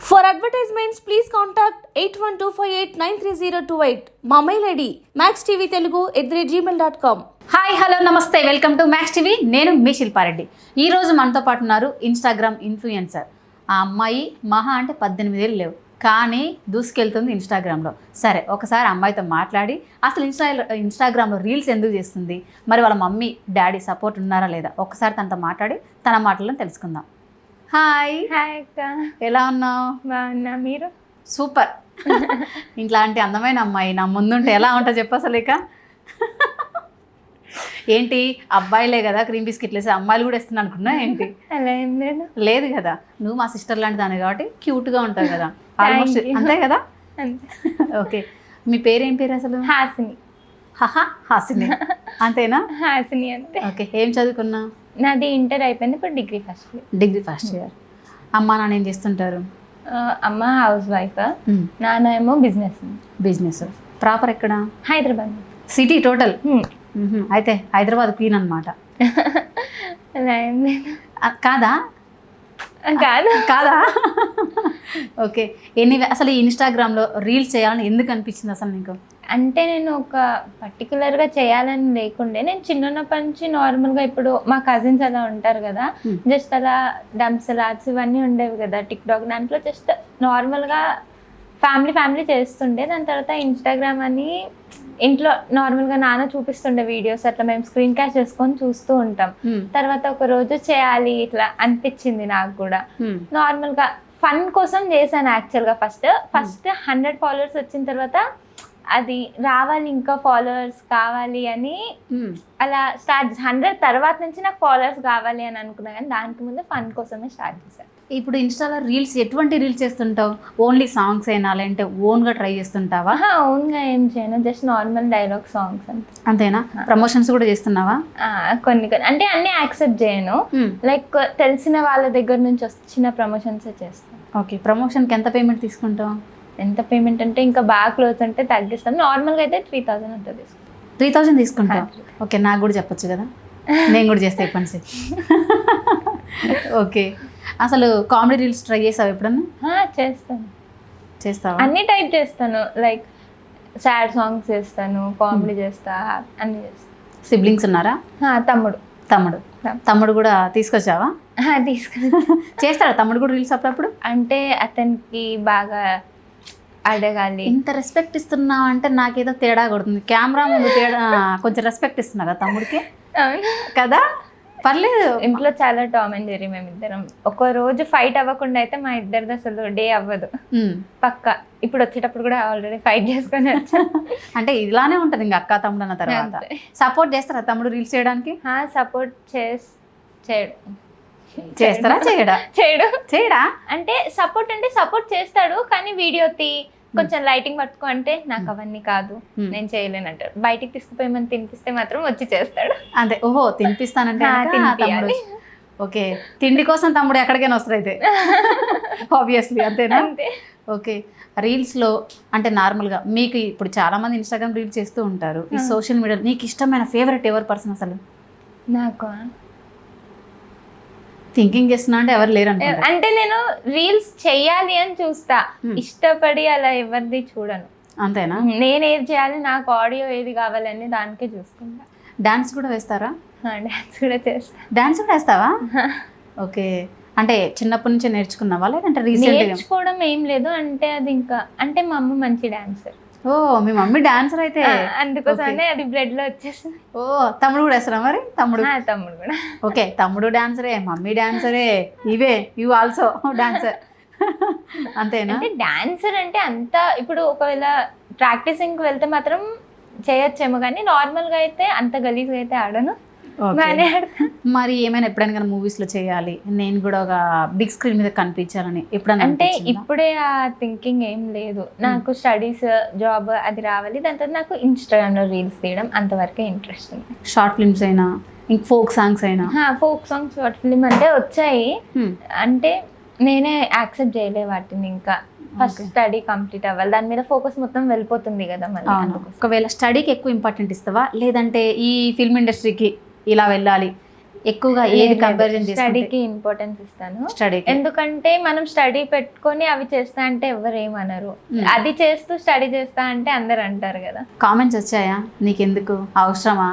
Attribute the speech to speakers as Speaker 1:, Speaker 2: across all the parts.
Speaker 1: For advertisements, please contact 8125893028. మా mail ID maxtvtelugu@gmail.com.
Speaker 2: Hi hello నమస్తే, welcome to max TV. నేను మీ శిల్పారెడ్డి. ఈరోజు మనతో పాటు ఉన్నారు ఇన్స్టాగ్రామ్ ఇన్ఫ్లుయెన్సర్. ఆ అమ్మాయి మహా అంటే 18 ఏళ్ళు లేవు, కానీ దూసుకెళ్తుంది ఇన్స్టాగ్రామ్లో. సరే, ఒకసారి అమ్మాయితో మాట్లాడి అసలు ఇన్స్టాగ్రామ్లో రీల్స్ ఎందుకు చేస్తుంది, మరి వాళ్ళ మమ్మీ డాడీ సపోర్ట్ ఉన్నారా లేదా, ఒకసారి తనతో మాట్లాడి తన మాటలను తెలుసుకుందాం. హాయ్.
Speaker 3: హాయ్ అక్క,
Speaker 2: ఎలా ఉన్నావు?
Speaker 3: బాగున్నా. మీరు?
Speaker 2: సూపర్. ఇట్లాంటి అందమైన అమ్మాయి నా ముందుంటే ఎలా ఉంటుంది చెప్పు అసలు. ఇక ఏంటి అబ్బాయిలే కదా క్రీమ్ బిస్కెట్లు వేసి అమ్మాయిలు కూడా ఇస్తున్నా అనుకున్నా ఏంటి?
Speaker 3: అలా ఏం లేదు.
Speaker 2: లేదు కదా, నువ్వు మా సిస్టర్ లాంటి దాన్ని కాబట్టి క్యూట్గా ఉంటావు కదా, ఆల్మోస్ట్ అంతే కదా. ఓకే, మీ పేరేం పేరు అసలు?
Speaker 3: హాసిని.
Speaker 2: హాసిని అంతేనా?
Speaker 3: హాసిని అంతే.
Speaker 2: ఓకే, ఏం చదువుకున్నా?
Speaker 3: నాది ఇంటర్ అయిపోయింది, ఇప్పుడు degree first year.
Speaker 2: Degree first year. అమ్మ నాన్న ఏం చేస్తుంటారు?
Speaker 3: అమ్మ హౌస్ వైఫ్, నాన్న ఏమో
Speaker 2: బిజినెస్. ప్రాపర్ ఎక్కడ?
Speaker 3: Hyderabad
Speaker 2: city total. అయితే హైదరాబాద్ క్వీన్ అనమాట.
Speaker 3: అలా ఏం లేదు.
Speaker 2: కాదా? కాదా? ఓకే, అసలు ఈ ఇన్స్టాగ్రామ్లో రీల్స్ చేయాలని ఎందుకు అనిపించింది అసలు నీకు?
Speaker 3: అంటే నేను ఒక పర్టికులర్గా చేయాలని లేకుండే, నేను చిన్నప్పటి నుంచి నార్మల్గా ఇప్పుడు మా కజిన్స్ అలా ఉంటారు కదా, జస్ట్ అలా డంప్స్ లాట్స్ ఇవన్నీ ఉండేవి కదా టిక్ టాక్, దాంట్లో జస్ట్ నార్మల్గా ఫ్యామిలీ చేస్తుండే. దాని తర్వాత ఇన్స్టాగ్రామ్ అని ఇంట్లో నార్మల్గా నాన్న చూపిస్తుండే వీడియోస్, అట్లా మేము స్క్రీన్ క్యాచ్ చేసుకొని చూస్తూ ఉంటాం. తర్వాత ఒక రోజు చేయాలి ఇట్లా అనిపించింది నాకు కూడా. నార్మల్గా ఫన్ కోసం చేశాను యాక్చువల్గా. ఫస్ట్ 100 ఫాలోవర్స్ వచ్చిన తర్వాత అది రావాలి, ఇంకా ఫాలోవర్స్ కావాలి అని అలా స్టార్ట్. 100 తర్వాత నుంచి నాకు ఫాలోవర్స్ కావాలి అని అనుకున్నా, కానీ దానికి ముందు ఫన్ కోసమే స్టార్ట్ చేశాను.
Speaker 2: ఇప్పుడు ఇన్స్టాలో రీల్స్ ఎటువంటి రీల్స్ చేస్తుంటావు? ఓన్లీ సాంగ్స్ అయినా, లేదంటే ఓన్గా ట్రై చేస్తుంటావా?
Speaker 3: ఓన్గా ఏం చేయను, జస్ట్ నార్మల్ డైలాగ్ సాంగ్స్
Speaker 2: అంతేనా? ప్రమోషన్స్ కూడా చేస్తున్నావా?
Speaker 3: కొన్ని అంటే అన్ని యాక్సెప్ట్ చేయను, లైక్ తెలిసిన వాళ్ళ దగ్గర నుంచి వచ్చిన ప్రమోషన్స్ చేస్తాను.
Speaker 2: ఓకే, ప్రమోషన్కి ఎంత పేమెంట్ తీసుకుంటావు?
Speaker 3: ఎంత పేమెంట్ అంటే ఇంకా బాగా క్లోజ్ అంటే తగ్గిస్తాం. నార్మల్గా అయితే 3000 ఉంటుంది.
Speaker 2: 3000 తీసుకుంటావు? ఓకే, నాకు కూడా చెప్పొచ్చు కదా, నేను కూడా చేస్తే పని. ఓకే, అసలు కామెడీ రీల్స్ ట్రై చేస్తావు ఎప్పుడన్నా?
Speaker 3: చేస్తాను. అన్ని టైప్ చేస్తాను, లైక్ సాడ్ సాంగ్స్ చేస్తాను, కామెడీ చేస్తా, అన్ని చేస్తాను.
Speaker 2: సిబ్లింగ్స్ ఉన్నారా? తమ్ముడు కూడా తీసుకొచ్చావా? చేస్తాడా తమ్ముడు కూడా రీల్స్ అప్పుడప్పుడు?
Speaker 3: అంటే అతనికి బాగా అడగాలి.
Speaker 2: ఇంత రెస్పెక్ట్ ఇస్తున్నావు అంటే నాకేదో తేడా కొడుతుంది. కెమెరా ముందు కొంచెం రెస్పెక్ట్ ఇస్తున్నా కదా తమ్ముడికి కదా. పర్లేదు,
Speaker 3: ఇంట్లో చాలా టామ్ అండ్ జెర్రీ మేమిద్దరం. ఒక రోజు ఫైట్ అవ్వకుండా అయితే మా ఇద్దరిది అసలు డే అవ్వదు పక్క. ఇప్పుడు వచ్చేటప్పుడు కూడా ఆల్రెడీ ఫైట్ చేసుకొని వచ్చా.
Speaker 2: అంటే ఇలానే ఉంటది ఇంకా అక్క తమ్ముడు అన్న తర్వాత. సపోర్ట్ చేస్తారా తమ్ముడు రీల్స్ చేయడానికి?
Speaker 3: సపోర్ట్
Speaker 2: చేస్తారా? చేయడా?
Speaker 3: అంటే సపోర్ట్ చేస్తాడు, కానీ వీడియో కొంచెం లైటింగ్ పట్టుకో అంటే నాకు అవన్నీ కాదు, నేను చేయలేను అంటాడు. బయటికి తీసుకుపోయి తినిపిస్తే మాత్రం వచ్చి చేస్తాడు.
Speaker 2: అంతే. ఓహో, తినిపిస్తానంటే తమ్ముడు. ఓకే, తిండి కోసం తమ్ముడు ఎక్కడికైనా వస్తారు అయితే ఆబ్వియస్లీ. అంతేనా?
Speaker 3: అంతే.
Speaker 2: ఓకే, రీల్స్లో అంటే నార్మల్గా మీకు ఇప్పుడు చాలామంది ఇన్స్టాగ్రామ్ రీల్స్ చేస్తూ ఉంటారు. ఈ సోషల్ మీడియా నీకు ఇష్టమైన ఫేవరెట్ ఎవరు పర్సన్ అసలు?
Speaker 3: నాకు
Speaker 2: థింకింగ్ చేస్తున్నా అంటే ఎవరు లేరు
Speaker 3: అంటే నేను రీల్స్ చెయ్యాలి అని చూస్తా, ఇష్టపడి అలా ఎవరిది చూడను.
Speaker 2: అంతేనా?
Speaker 3: నేను ఏది చేయాలి, నాకు ఆడియో ఏది కావాలని దానికే చూసుకుంటా.
Speaker 2: డాన్స్ కూడా వేస్తారా?
Speaker 3: డాన్స్ కూడా చేస్తా.
Speaker 2: డాన్స్ కూడా వేస్తావా? ఓకే, అంటే చిన్నప్పటి నుంచే నేర్చుకున్నావా లేదంటే రీసెంట్గా?
Speaker 3: నేర్చుకోవడం ఏం లేదు, అంటే అది ఇంకా అంటే మా అమ్మ మంచి డాన్సర్.
Speaker 2: ఓ, మీ మమ్మీ డాన్సర్ అయితే
Speaker 3: అందుకోసమే అది బ్లడ్ లో వచ్చేసింది.
Speaker 2: ఓ, తమ్ముడు కూడా వేస్తారా మరి? తమ్ముడు
Speaker 3: కూడా.
Speaker 2: ఓకే, తమ్ముడు డాన్సరే, మమ్మీ డాన్సరే, యూ ఆల్సో డాన్సర్. అంతేనా?
Speaker 3: అంటే డాన్సర్ అంటే అంత ఇప్పుడు ఒకవేళ ప్రాక్టీసింగ్కి వెళ్తే మాత్రం చేయొచ్చేమో, కానీ నార్మల్గా అయితే అంత గలీజ్గా అయితే ఆడను.
Speaker 2: మరి ఏమైనా ఎప్పుడైనా మూవీస్లో చేయాలి, నేను కూడా ఒక బిగ్ స్క్రీన్ మీద కనిపించాలని ఎప్పుడైనా?
Speaker 3: అంటే ఇప్పుడే ఆ థింకింగ్ ఏం లేదు. నాకు స్టడీస్, జాబ్ అది రావాలి, దాని తర్వాత నాకు ఇన్స్టాగ్రామ్లో రీల్స్ తీయడం అంతవరకే ఇంట్రెస్ట్ ఉంది.
Speaker 2: షార్ట్ ఫిల్మ్స్ అయినా, ఇంక ఫోక్ సాంగ్స్ అయినా?
Speaker 3: ఫోక్ సాంగ్స్, షార్ట్ ఫిల్మ్ అంటే వచ్చాయి, అంటే నేనే యాక్సెప్ట్ చేయలే వాటిని. ఇంకా ఫస్ట్ స్టడీ కంప్లీట్ అవ్వాలి, దాని మీద ఫోకస్ మొత్తం వెళ్ళిపోతుంది కదా మళ్ళీ.
Speaker 2: ఒకవేళ స్టడీకి ఎక్కువ ఇంపార్టెంట్ ఇస్తావా లేదంటే ఈ ఫిల్మ్ ఇండస్ట్రీకి ఇలా వెళ్ళాలి ఎక్కువగా ఏది కంపారిజన్
Speaker 3: స్టడీకి ఇంపార్టెన్స్ ఇస్తాను.
Speaker 2: స్టడీ
Speaker 3: ఎందుకంటే మనం స్టడీ పెట్టుకొని అవి చేస్తా అంటే ఎవరు ఏమనరు. అది చేస్తూ స్టడీ చేస్తా అంటే అందరు అంటారు కదా.
Speaker 2: కామెంట్స్ వచ్చాయా నీకెందుకు అవసరమా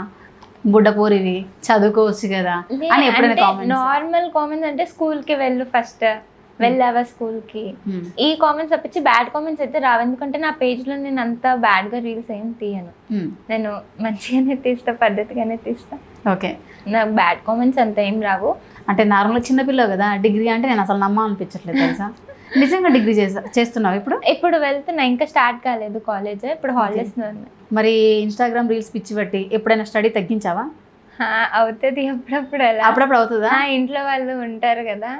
Speaker 2: బుడ్డపూరివి చదువుకోవచ్చు కదా అని ఎప్పుడైనా కామెంట్స్?
Speaker 3: నార్మల్ కామెంట్స్ అంటే స్కూల్ కి వెళ్ళు ఫస్ట్ వెళ్ళావా స్కూల్ కి, ఈ కామెంట్స్ తప్పించి బ్యాడ్ కామెంట్స్ అయితే రావు. ఎందుకంటే నా పేజ్ లో నేను అంత బ్యాడ్ గా రీల్స్ ఏం తీయను. నేను మంచిగానే తీస్తా, పద్ధతిగానే తీస్తా.
Speaker 2: ఓకే,
Speaker 3: నాకు బ్యాడ్ కామెంట్స్ అంత ఏం రావు.
Speaker 2: అంటే నార్మల్గా చిన్నపిల్లవు కదా, డిగ్రీ అంటే నేను అసలు నమ్మాలనిపించట్లేదు తెలుసా. నిజంగా డిగ్రీ చేస్తున్నావు ఇప్పుడు?
Speaker 3: ఇప్పుడు వెళ్తున్నా, ఇంకా స్టార్ట్ కాలేదు కాలేజ్, ఇప్పుడు హాలిడేస్ ఉన్నాయి.
Speaker 2: మరి ఇన్స్టాగ్రామ్ రీల్స్ పిచ్చి పెట్టి ఎప్పుడైనా స్టడీ తగ్గించావా?
Speaker 3: అవుతుంది అప్పుడప్పుడు. అలా
Speaker 2: అప్పుడప్పుడు అవుతుందా?
Speaker 3: ఇంట్లో వాళ్ళు ఉంటారు కదా,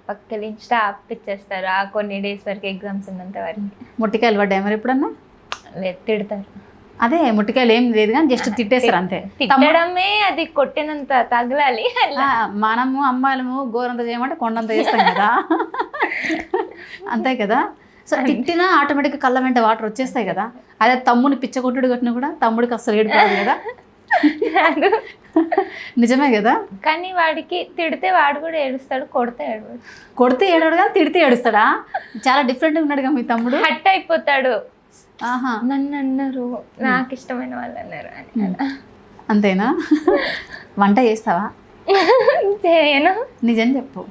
Speaker 3: పక్కన ఇన్స్టా ఆపిచ్చేస్తారు ఆ కొన్ని డేస్ వరకు, ఎగ్జామ్స్ ఉన్నంత వరకు.
Speaker 2: ముట్టికాయలు పడ్డాయి మరి ఎప్పుడన్నా?
Speaker 3: లేదు, తిడతారు.
Speaker 2: అదే ముట్టికాయలు ఏం లేదు కానీ జస్ట్ తిట్టేస్తారు అంతే.
Speaker 3: తిట్టడమే, అది కొట్టినంత తగలాలి.
Speaker 2: మనము అమ్మాయిలము గోరంత చేయమంటే కొండంత చేస్తాం కదా, అంతే కదా. సో తిట్టినా ఆటోమేటిక్గా కళ్ళ వెంట వాటర్ వచ్చేస్తాయి కదా. అదే తమ్ముని పిచ్చగొట్టుడు కొట్టినా కూడా తమ్ముడికి అసలు ఏడుకోదు కదా. నిజమే కదా.
Speaker 3: కానీ వాడికి తిడితే వాడు కూడా ఏడుస్తాడు, కొడితే ఏడవాడు.
Speaker 2: కొడితే ఏడాడు కానీ తిడితే ఏడుస్తాడా? చాలా డిఫరెంట్గా ఉన్నాడుగా మీ తమ్ముడు.
Speaker 3: హట్ అయిపోతాడు.
Speaker 2: ఆహా,
Speaker 3: నన్ను అన్నారు, నాకు ఇష్టమైన వాళ్ళు అన్నారు అని.
Speaker 2: అంతేనా? వంట చేస్తావా?
Speaker 3: చేయను.
Speaker 2: నిజం చెప్పు.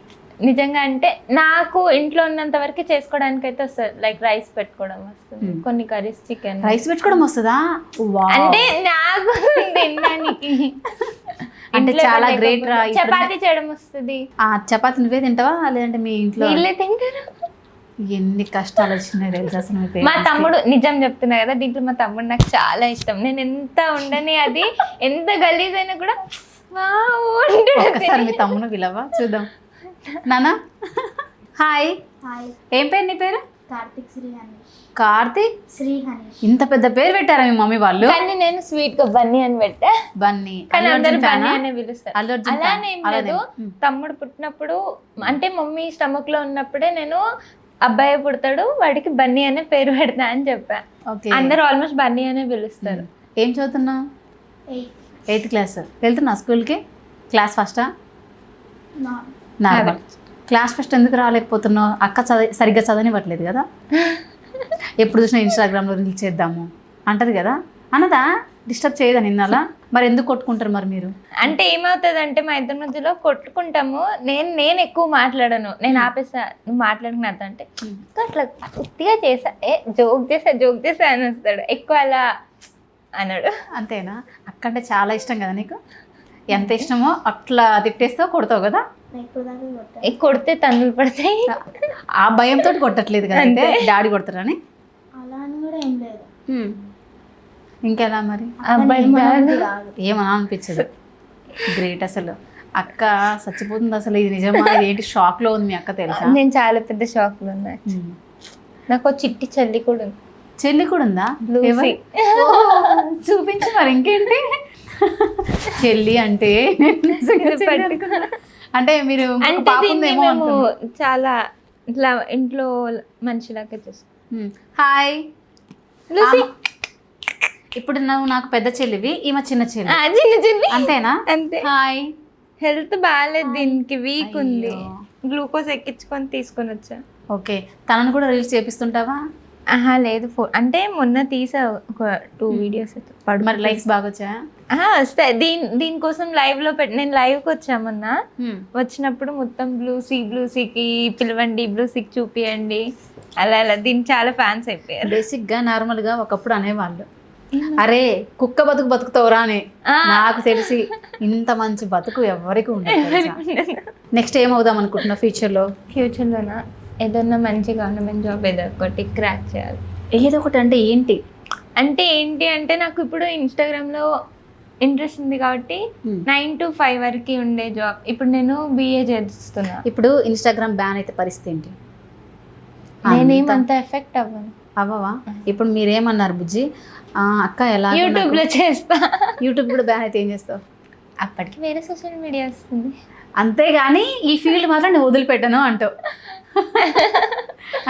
Speaker 3: నిజంగా అంటే నాకు ఇంట్లో ఉన్నంత వరకు చేసుకోవడానికి అయితే వస్తుంది. లైక్ రైస్ పెట్టుకోవడం వస్తుంది, కొన్ని కర్రీస్, చికెన్.
Speaker 2: రైస్ పెట్టుకోవడం వస్తుందా?
Speaker 3: అంటే నాకు తినడానికి
Speaker 2: అంటే చాలా గ్రేట్ రా.
Speaker 3: చపాతీ చేయడం వస్తుంది.
Speaker 2: చపాతీ నువ్వే తింటావా లేదంటే మీ ఇంట్లో
Speaker 3: వీళ్ళే తింటారు?
Speaker 2: ఎన్ని కష్టాలు వచ్చినాయి తెలుసా అసలు.
Speaker 3: మా తమ్ముడు, నిజం చెప్తున్నా కదా, దీంట్లో మా తమ్ముడు నాకు చాలా ఇష్టం. నేను ఎంత ఉండని, అది ఎంత గలీజ్ అయినా కూడా
Speaker 2: ఒకసారి మీ తమ్ముడు పిలవా చూద్దాం. నానా హాయ్. ఏం పేరు నీ పేరు?
Speaker 4: కార్తిక్ శ్రీ హనీష్.
Speaker 2: కార్తిక్
Speaker 4: శ్రీ హనీష్.
Speaker 2: ఇంత పెద్ద పేరు పెట్టారా మీ మమ్మీ వాళ్ళు?
Speaker 3: కానీ నేను స్వీట్ గా బన్నీ అని పెట్టా.
Speaker 2: బన్నీ.
Speaker 3: కానీ అందరూ బన్నీ అనే పిలుస్తారు.
Speaker 2: అల్లర్జున్
Speaker 3: అలానే ఏం లేదు. తమ్ముడు పుట్టినప్పుడు అంటే మమ్మీ స్టమక్ లో ఉన్నప్పుడే నేను అబ్బాయి పుడతాడు వాడికి బన్నీ అనే పేరు పెడతా అని చెప్పా. అందరూ ఆల్మోస్ట్ బన్నీ అనే పిలుస్తారు.
Speaker 2: ఏం చదువుతున్నావు? 8th class. వెళ్తున్నా స్కూల్కి? క్లాస్ ఫస్టా? నార్మల్. క్లాస్ ఫస్ట్ ఎందుకు రాలేకపోతున్నావు? అక్క సరిగ్గా చదవనివ్వట్లేదు కదా. ఎప్పుడు చూసినా ఇన్స్టాగ్రామ్లో రీల్స్ చేద్దాము అంటది కదా, అన్నదా? డిస్టర్బ్ చేయదా నిన్నలా? మరి ఎందుకు కొట్టుకుంటారు మరి మీరు?
Speaker 3: అంటే ఏమవుతుంది అంటే మా ఇద్దరి మధ్యలో కొట్టుకుంటాము. నేను ఎక్కువ మాట్లాడను, నేను ఆపేసా, నువ్వు మాట్లాడుకున్నా అంటే అట్లా ఉత్తిగా చేసా, జోక్ చేసా అని వస్తాడు. ఎక్కువ అలా అన్నాడు.
Speaker 2: అంతేనా? అక్క అంటే చాలా ఇష్టం కదా నీకు? ఎంత ఇష్టమో అట్లా తిట్టేస్తావు, కొడతావు కదా.
Speaker 3: కొడితే తన్నులు పడతాయి.
Speaker 2: ఆ భయంతో కొట్టట్లేదు కదా, అంటే డాడీ కొడతారని.
Speaker 4: అలా అని కూడా ఏం లేదు.
Speaker 2: ఇంకెలా మరి? ఏమన్నా అనిపించదు. గ్రేట్ అసలు. అక్క చచ్చిపోతుంది అసలు. ఇది నిజమా? ఇది ఏంటి? షాక్ లో ఉంది మీ అక్క తెలుసా?
Speaker 3: నేను చాలా పెద్ద షాక్ లో ఉన్నా. నాకు చిట్టి చెల్లి కూడా ఉంది.
Speaker 2: చెల్లి కూడా ఉందా? చూపించు మరి. ఇంకేంటి చెల్లి అంటే? అంటే మీరు
Speaker 3: చాలా ఇట్లా ఇంట్లో మనిషిలాగా చూస్తాం.
Speaker 2: హాయ్. ఇప్పుడు నువ్వు నాకు పెద్ద చెల్లివి, ఈమె చిన్న చెల్లి. అంతేనా?
Speaker 3: అంతే.
Speaker 2: హాయ్.
Speaker 3: హెల్త్ బాగాలేదు, దీనికి వీక్ ఉంది, గ్లూకోజ్ ఎక్కించుకొని తీసుకొని వచ్చా.
Speaker 2: ఓకే. తనను కూడా రీల్స్ చేపిస్తుంటావా?
Speaker 3: లేదు, అంటే మొన్న తీసా ఒక 2 వీడియోస్.
Speaker 2: మరి లైక్స్ బాగా వచ్చాయా?
Speaker 3: వస్తాయి. దీనికోసం లైవ్ లో నేను లైవ్కి వచ్చా మొన్న. వచ్చినప్పుడు మొత్తం బ్లూసీకి పిలవండి, బ్లూసీకి చూపియండి, అలా దీనికి చాలా ఫ్యాన్స్ అయిపోయారు.
Speaker 2: బేసిక్ గా నార్మల్ గా ఒకప్పుడు అనేవాళ్ళు, అరే కుక్క బతుకుతావురా అని. నాకు తెలిసి ఇంత మంచి బతుకు ఎవరికి ఉండదు. నెక్స్ట్ ఏమవుదాం అనుకుంటున్నా ఫ్యూచర్లోనా?
Speaker 3: ఏదన్నా మంచి గవర్నమెంట్ జాబ్ ఏదో ఒకటి క్రాక్ చేయాలి.
Speaker 2: ఏదో ఒకటి అంటే ఏంటి?
Speaker 3: అంటే నాకు ఇప్పుడు ఇన్స్టాగ్రామ్లో ఇంట్రెస్ట్ ఉంది కాబట్టి 9 to 5 వరకు ఉండే జాబ్. ఇప్పుడు నేను BA చేస్తున్నా.
Speaker 2: ఇప్పుడు ఇన్స్టాగ్రామ్ బ్యాన్ అయితే పరిస్థితి ఏంటి?
Speaker 3: నేనేమంత ఎఫెక్ట్
Speaker 2: అవ్వవా? ఇప్పుడు మీరేమన్నారు బుజ్జి? అక్క ఎలా
Speaker 3: యూట్యూబ్లో చేస్తా.
Speaker 2: యూట్యూబ్ కూడా బ్యాన్ అయితే ఏం చేస్తావు?
Speaker 3: అప్పటికి వేరే సోషల్ మీడియా వస్తుంది.
Speaker 2: అంతేగాని ఈ ఫీల్డ్ మాత్రం నేను వదిలిపెట్టాను అంటావు.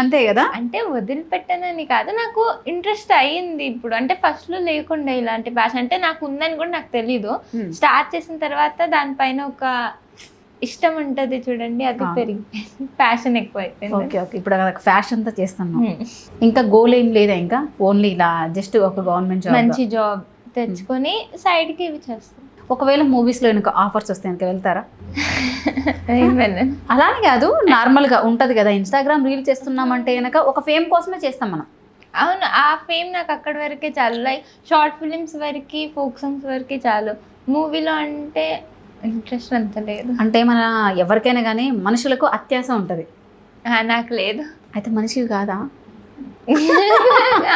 Speaker 2: అంతే కదా.
Speaker 3: అంటే వదిలిపెట్టానని కాదు, నాకు ఇంట్రెస్ట్ అయ్యింది ఇప్పుడు. అంటే ఫస్ట్లో లేకుండా ఇలాంటి ప్యాషన్, అంటే నాకు ఉందని కూడా నాకు తెలీదు. స్టార్ట్ చేసిన తర్వాత దానిపైన ఒక ఇష్టం ఉంటుంది చూడండి, అది పెరిగిపోయింది, ప్యాషన్ ఎక్కువ అయిపోయింది.
Speaker 2: ఓకే ఓకే, ఇప్పుడు ఫ్యాషన్తో చేస్తున్నాం. ఇంకా గోల్ ఏం లేదా? ఇంకా ఓన్లీ ఇలా జస్ట్ ఒక గవర్నమెంట్ జాబ్,
Speaker 3: మంచి జాబ్ తెచ్చుకొని సైడ్కి ఇవి చేస్తాం.
Speaker 2: ఒకవేళ మూవీస్లో వెనుక ఆఫర్స్ వస్తే కనుక వెళ్తారా?
Speaker 3: ఏం వెళ్ళను.
Speaker 2: అలానే కాదు, నార్మల్గా ఉంటుంది కదా, ఇన్స్టాగ్రామ్ రీల్ చేస్తున్నామంటే కనుక ఒక ఫేమ్ కోసమే చేస్తాం మనం.
Speaker 3: అవును, ఆ ఫేమ్ నాకు అక్కడి వరకే చాలు. లైక్ షార్ట్ ఫిలిమ్స్ వరకు, ఫోక్ సాంగ్స్ వరకు చాలు. మూవీలో అంటే ఇంట్రెస్ట్ అంత లేదు.
Speaker 2: అంటే మన ఎవరికైనా కానీ మనుషులకు అత్యాశ ఉంటుంది.
Speaker 3: నాకు లేదు.
Speaker 2: అయితే మనిషివి కాదా?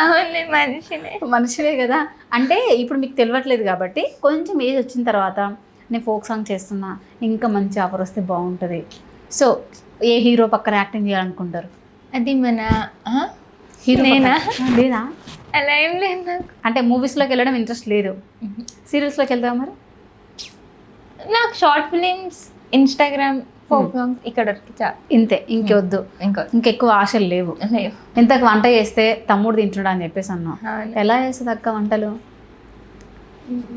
Speaker 3: అవును, మనిషినే.
Speaker 2: మనిషివే కదా. అంటే ఇప్పుడు మీకు తెలియట్లేదు కాబట్టి కొంచెం ఏజ్ వచ్చిన తర్వాత నేను ఫోక్ సాంగ్ చేస్తున్నా, ఇంకా మంచి ఆఫర్ వస్తే బాగుంటుంది, సో ఏ హీరో పక్కన యాక్టింగ్ చేయాలనుకుంటారు?
Speaker 3: అది మన
Speaker 2: హీరో
Speaker 3: నేనా?
Speaker 2: లేదా?
Speaker 3: అలా ఏం లేదు నాకు.
Speaker 2: అంటే మూవీస్లోకి వెళ్ళడం ఇంట్రెస్ట్ లేదు, సీరియల్స్లోకి వెళ్తావా మరి?
Speaker 3: నాకు short films, Instagram, folk songs ఇక్కడ వరకు చాలు.
Speaker 2: ఇంతే, ఇంకొద్దు, ఇంకెక్కువ ఆశలు లేవు. ఇంతకు వంట చేస్తే తమ్ముడు తింటున్నాడు అని చెప్పేసి అన్నావు. ఎలా చేస్తుంది అక్క వంటలు?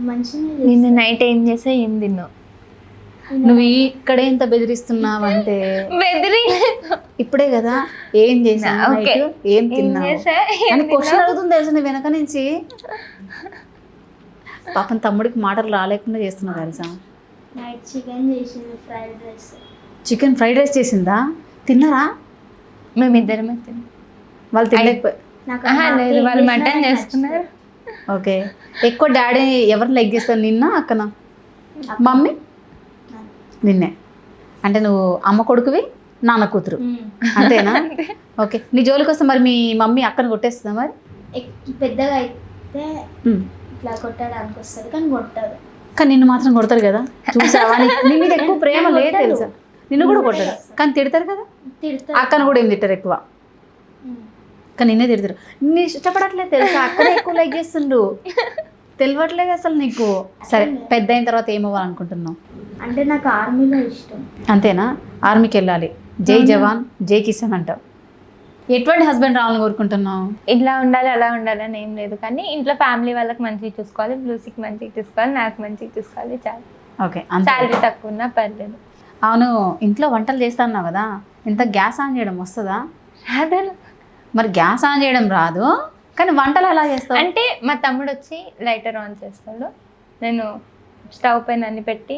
Speaker 4: మంచిగా
Speaker 3: నిన్న నైట్ ఏం చేసా, ఏం తిన్నావు?
Speaker 2: నువ్వు ఇక్కడే ఇంత బెదిరిస్తున్నావు అంటే
Speaker 3: బెదిరి
Speaker 2: ఇప్పుడే కదా ఏం చేసావు, ఏం తిన్నావు అని క్వశ్చన్ అడుగుతుంది తెలుసు. నీ వెనక నుంచి పాపం తమ్ముడికి మాటలు రాలేకుండా చేస్తున్నావు తెలుసా.
Speaker 4: నైట్ చికెన్ చేసింది, fried rice.
Speaker 2: Chicken fried rice చేసిందా? తిన్నారా?
Speaker 3: మేమిద్దరమే తిన్నాం.
Speaker 2: వాళ్ళు తినలేకపోయి.
Speaker 3: లేదు, వాళ్ళు మటన్ చేసుకున్నారు.
Speaker 2: ఓకే, ఎక్కువ డాడీ ఎవరిని లైక్ చేస్తారు, నిన్న అక్కన? మమ్మీ నిన్నే. అంటే నువ్వు అమ్మ కొడుకువి, నాన్న కూతురు, అంతేనా? ఓకే, నీ జోలికి వస్తే మరి మీ మమ్మీ అక్కను కొట్టేస్తుందా మరి?
Speaker 4: పెద్దగా అయితే ఇట్లా కొట్టడానికి వస్తుంది, కానీ కొట్టదు.
Speaker 2: కానీ నిన్ను మాత్రం కొడతారు కదా, చూసావా? నీ మీద ఎక్కువ ప్రేమ లేదు తెలుసా. నిన్ను కూడా కొట్టరు, కానీ తిడతారు కదా. అక్కను కూడా ఏం తిట్టారు ఎక్కువ, కానీ నిన్నే తిడతారు. నిన్ను ఇష్టపడట్లేదు తెలుసా, అక్కడే ఎక్కువ లైక్ చేస్తుండ్రు, తెలియట్లేదు అసలు నీకు. సరే, పెద్ద అయిన తర్వాత ఏమవ్వాలనుకుంటున్నావు?
Speaker 4: అంటే నాకు ఆర్మీలో ఇష్టం.
Speaker 2: అంతేనా? ఆర్మీకి వెళ్ళాలి, జై జవాన్ జై కిసాన్ అంటావు. ఎటువంటి హస్బెండ్ రావాలని కోరుకుంటున్నావు?
Speaker 3: ఇట్లా ఉండాలి, అలా ఉండాలి అని ఏం లేదు, కానీ ఇంట్లో ఫ్యామిలీ వాళ్ళకి మంచిగా చూసుకోవాలి, బ్లూసిక్ మంచిగా చూసుకోవాలి, నాకు మంచిగా చూసుకోవాలి, చాలు.
Speaker 2: ఓకే,
Speaker 3: శాలరీ తక్కువ ఉన్నా పర్లేదు.
Speaker 2: అవును, ఇంట్లో వంటలు చేస్తున్నావు కదా, ఇంత గ్యాస్ ఆన్ చేయడం వస్తుందా?
Speaker 3: అదే
Speaker 2: మరి గ్యాస్ ఆన్ చేయడం రాదు, కానీ వంటలు ఎలా చేస్తావు?
Speaker 3: అంటే మా తమ్ముడు వచ్చి లైటర్ ఆన్ చేస్తాడు, నేను స్టవ్ పైన అన్ని పెట్టి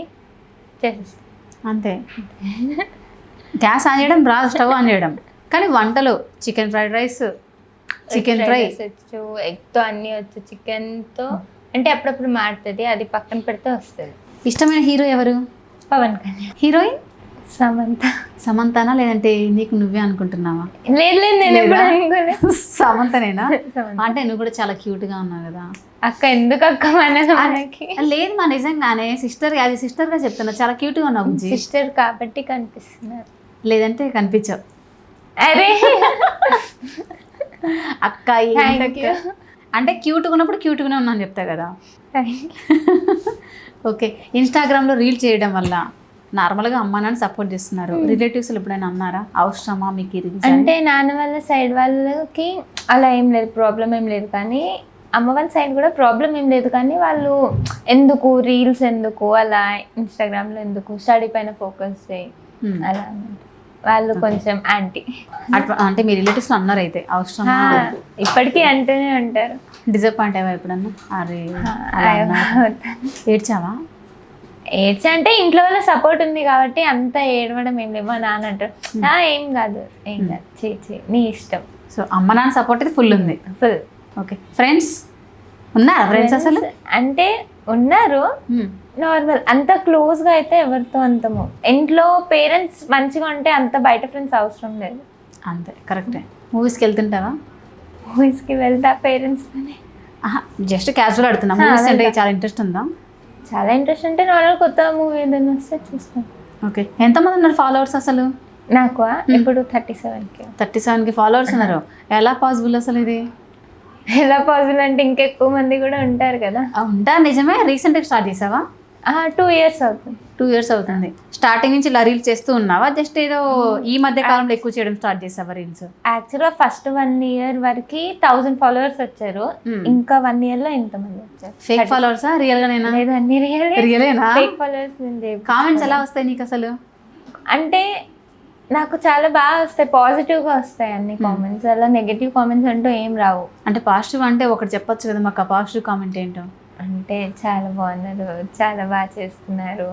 Speaker 3: చేసేస్తాను,
Speaker 2: అంతే. గ్యాస్ ఆన్ చేయడం రాదు, స్టవ్ ఆన్ చేయడం, కానీ వంటలు chicken fried rice, chicken fry
Speaker 3: వచ్చు, ఎగ్తో అన్నీ వచ్చు, చికెన్తో అంటే అప్పుడప్పుడు మాడుతుంది, అది పక్కన పెడితే వస్తుంది.
Speaker 2: ఇష్టమైన హీరో ఎవరు?
Speaker 3: పవన్ కళ్యాణ్.
Speaker 2: హీరోయిన్
Speaker 3: సమంత.
Speaker 2: సమంతనా లేదంటే నీకు నువ్వే అనుకుంటున్నావా?
Speaker 3: లేదు, నేను ఎప్పుడు అనుకోలేదు.
Speaker 2: సమంతనేనా? అంటే నువ్వు కూడా చాలా క్యూట్గా ఉన్నావు కదా
Speaker 3: అక్క. ఎందుకు అక్క మనకి?
Speaker 2: లేదు మా నిజంగానే సిస్టర్, అది సిస్టర్గా చెప్తున్నా, చాలా క్యూట్గా ఉన్నావు.
Speaker 3: సిస్టర్ కాబట్టి కనిపిస్తున్నారు,
Speaker 2: లేదంటే కనిపించావు.
Speaker 3: అరే
Speaker 2: అక్క అంటే క్యూట్గా ఉన్నప్పుడు క్యూట్గానే ఉన్నాను చెప్తా కదా. ఓకే, ఇన్స్టాగ్రామ్లో రీల్ చేయడం వల్ల నార్మల్గా అమ్మ నాన్న సపోర్ట్ చేస్తున్నారు, రిలేటివ్స్లో ఎప్పుడైనా అన్నారా అవసరమా మీకు ఇది?
Speaker 3: అంటే నాన్న వాళ్ళ సైడ్ వాళ్ళకి అలా ఏం లేదు, ప్రాబ్లం ఏం లేదు, కానీ అమ్మ వాళ్ళ సైడ్ కూడా ప్రాబ్లం ఏం లేదు, కానీ వాళ్ళు ఎందుకు రీల్స్, ఎందుకు అలా ఇన్స్టాగ్రామ్లో ఎందుకు, స్టడీ పైన ఫోకస్ చేయి అలా వాళ్ళు కొంచెం యాంటీ.
Speaker 2: అంటే మీ రిలేటివ్స్లో అన్నారు అయితే అవసరమా?
Speaker 3: ఇప్పటికీ అంటూనే ఉంటారు.
Speaker 2: డిసప్పాయింట్ అయ్యా ఎప్పుడన్నా? అరే ఏడ్చావా?
Speaker 3: ఏడ్చా అంటే ఇంట్లో వాళ్ళ సపోర్ట్ ఉంది కాబట్టి అంత ఏడవడం ఏం లేవు. మా నాన్న అంటారు ఏం కాదు, ఏం కాదు, చేయి నీ ఇష్టం.
Speaker 2: సో అమ్మ నాన్న సపోర్ట్ అయితే ఫుల్ ఉంది.
Speaker 3: ఫుల్.
Speaker 2: ఓకే, ఫ్రెండ్స్ ఉన్నారా? ఫ్రెండ్స్ అసలు
Speaker 3: అంటే ఉన్నారు, నార్మల్, అంత క్లోజ్గా అయితే ఎవరితో అంతము. ఇంట్లో పేరెంట్స్ మంచిగా ఉంటే అంత బయట ఫ్రెండ్స్ అవసరం లేదు.
Speaker 2: అంతే, కరెక్టే. మూవీస్కి వెళ్తుంటావా?
Speaker 3: మూవీస్కి వెళ్తా పేరెంట్స్తోనే.
Speaker 2: జస్ట్ క్యాజువల్ ఆడుతున్నా. మూవీస్ అంటే చాలా ఇంట్రెస్ట్ ఉందా?
Speaker 3: చాలా ఇంట్రెస్ట్. అంటే నార్మల్ కొత్త మూవీ ఏదైనా వస్తే చూస్తాను.
Speaker 2: ఓకే, ఎంతమంది ఉన్నారు ఫాలోవర్స్ అసలు?
Speaker 3: నాకు ఇప్పుడు 37K.
Speaker 2: 37K ఫాలోవర్స్ ఉన్నారు. ఎలా పాసిబుల్ అసలు ఇది?
Speaker 3: ఎలా పాసిబుల్ అంటే ఇంకెక్కువ మంది కూడా ఉంటారు కదా.
Speaker 2: ఉంటారు, నిజమే. రీసెంట్గా స్టార్ట్ చేసావా?
Speaker 3: 2 years అవుతుంది.
Speaker 2: 2 years అవుతుంది. స్టార్టింగ్ నుంచి ఇలా రీల్స్ చేస్తూ ఉన్నావా, జస్ట్ ఏదో ఈ మధ్య కాలంలో ఎక్కువ చేయడం స్టార్ట్ చేసావా రీల్స్?
Speaker 3: యాక్చువల్గా ఫస్ట్ 1 year వరకు 1000 followers వచ్చారు. ఇంకా 1 year లో ఇంతమంది వచ్చారు.
Speaker 2: ఫేక్ ఫాలోవర్సా రియల్ గానేనా?
Speaker 3: లేదు, అన్ని
Speaker 2: రియలేనా?
Speaker 3: Fake followers.
Speaker 2: కామెంట్స్ ఎలా వస్తాయి నీకు అసలు?
Speaker 3: అంటే నాకు చాలా బాగా వస్తాయి, పాజిటివ్గా వస్తాయి అన్ని కామెంట్స్. అలా నెగిటివ్ కామెంట్స్ అంటూ ఏం రావు.
Speaker 2: అంటే పాజిటివ్ అంటే ఒకటి చెప్పొచ్చు కదా మాకు, ఆ పాజిటివ్ కామెంట్ ఏంటో?
Speaker 3: అంటే చాలా బాగున్నారు, చాలా బాగా చేస్తున్నారు,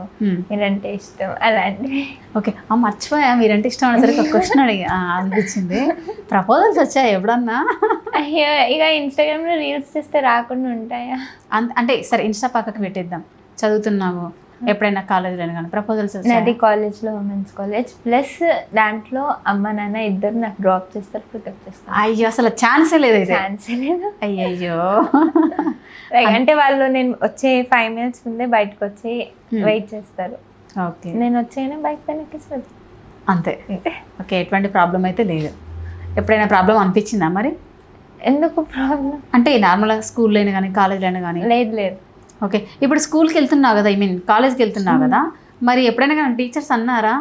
Speaker 3: మీరంటే ఇష్టం, అలాంటివి.
Speaker 2: ఓకే, మర్చిపోయా, మీరంటే ఇష్టం అనేసరికి ఒక క్వశ్చన్ అనిపించింది. ప్రపోజల్స్ వచ్చాయి ఎప్పుడన్నా?
Speaker 3: అయ్యో, ఇక ఇన్స్టాగ్రామ్లో రీల్స్ చేస్తే రాకుండా ఉంటాయా?
Speaker 2: అంటే సరే ఇన్స్టా పక్కకు పెట్టేద్దాం, చదువుతున్నాము, ఎప్పుడైనా కాలేజీలో కానీ ప్రపోజల్స్
Speaker 3: నాది కాలేజ్లో ఉమెన్స్ కాలేజ్, ప్లస్ దాంట్లో అమ్మ నాన్న ఇద్దరు నాకు డ్రాప్ చేస్తారు, పికప్ చేస్తారు.
Speaker 2: అయ్యో, అసలు ఛాన్సే లేదు.
Speaker 3: ఛాన్సే లేదు.
Speaker 2: అయ్యో,
Speaker 3: అంటే వాళ్ళు నేను వచ్చే 5 minutes ముందే బయటకు వచ్చి వెయిట్ చేస్తారు.
Speaker 2: ఓకే,
Speaker 3: నేను వచ్చేనే బైక్ పైన ఎక్కిస్తారు,
Speaker 2: అంతే. ఓకే, ఎటువంటి ప్రాబ్లం అయితే లేదు. ఎప్పుడైనా ప్రాబ్లం అనిపించిందా మరి?
Speaker 3: ఎందుకు ప్రాబ్లం
Speaker 2: అంటే నార్మల్గా స్కూల్లో అయినా కానీ కాలేజ్లో అయినా కానీ?
Speaker 3: లేదు లేదు.
Speaker 2: ఓకే, ఇప్పుడు స్కూల్కి వెళ్తున్నావు కదా, కాలేజ్కి వెళ్తున్నావు కదా, మరి ఎప్పుడైనా కానీ టీచర్స్ అన్నారా,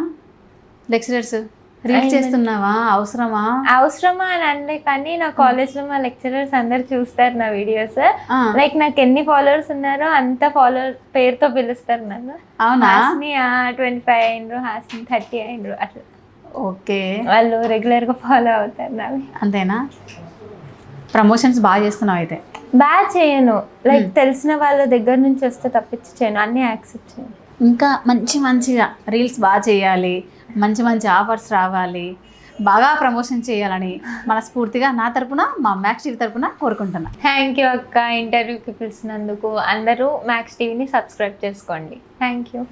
Speaker 2: లెక్చరర్స్ రీల్స్ చేస్తున్నావా,
Speaker 3: అవసరమా అని అనలే, కానీ నా కాలేజ్లో మా లెక్చరర్స్ అందరు చూస్తారు నా వీడియోస్. లైక్ నాకు ఎన్ని ఫాలోవర్స్ ఉన్నారో అంత ఫాలోవర్ పేరుతో పిలుస్తారు నన్ను.
Speaker 2: అవునా?
Speaker 3: హాస్ని 25 అయిండ్రు, హాస్ని 30 అయిండ్రు, అట్లా.
Speaker 2: ఓకే,
Speaker 3: వాళ్ళు రెగ్యులర్గా ఫాలో అవుతారు నావి.
Speaker 2: అంతేనా? ప్రమోషన్స్ బాగా చేస్తున్నావు అయితే?
Speaker 3: బాగా చేయను, లైక్ తెలిసిన వాళ్ళ దగ్గర నుంచి వస్తే తప్పించి చేయను, అన్నీ యాక్సెప్ట్ చేయను.
Speaker 2: ఇంకా మంచిగా రీల్స్ బాగా చేయాలి, మంచి ఆఫర్స్ రావాలి, బాగా ప్రమోషన్ చేయాలని మనస్ఫూర్తిగా నా తరపున, మా మ్యాక్స్ టీవీ తరపున కోరుకుంటున్నా.
Speaker 3: థ్యాంక్ యూ అక్క, ఇంటర్వ్యూకి పిలిచినందుకు. అందరూ మ్యాక్స్ టీవీని సబ్స్క్రైబ్ చేసుకోండి. Thank you.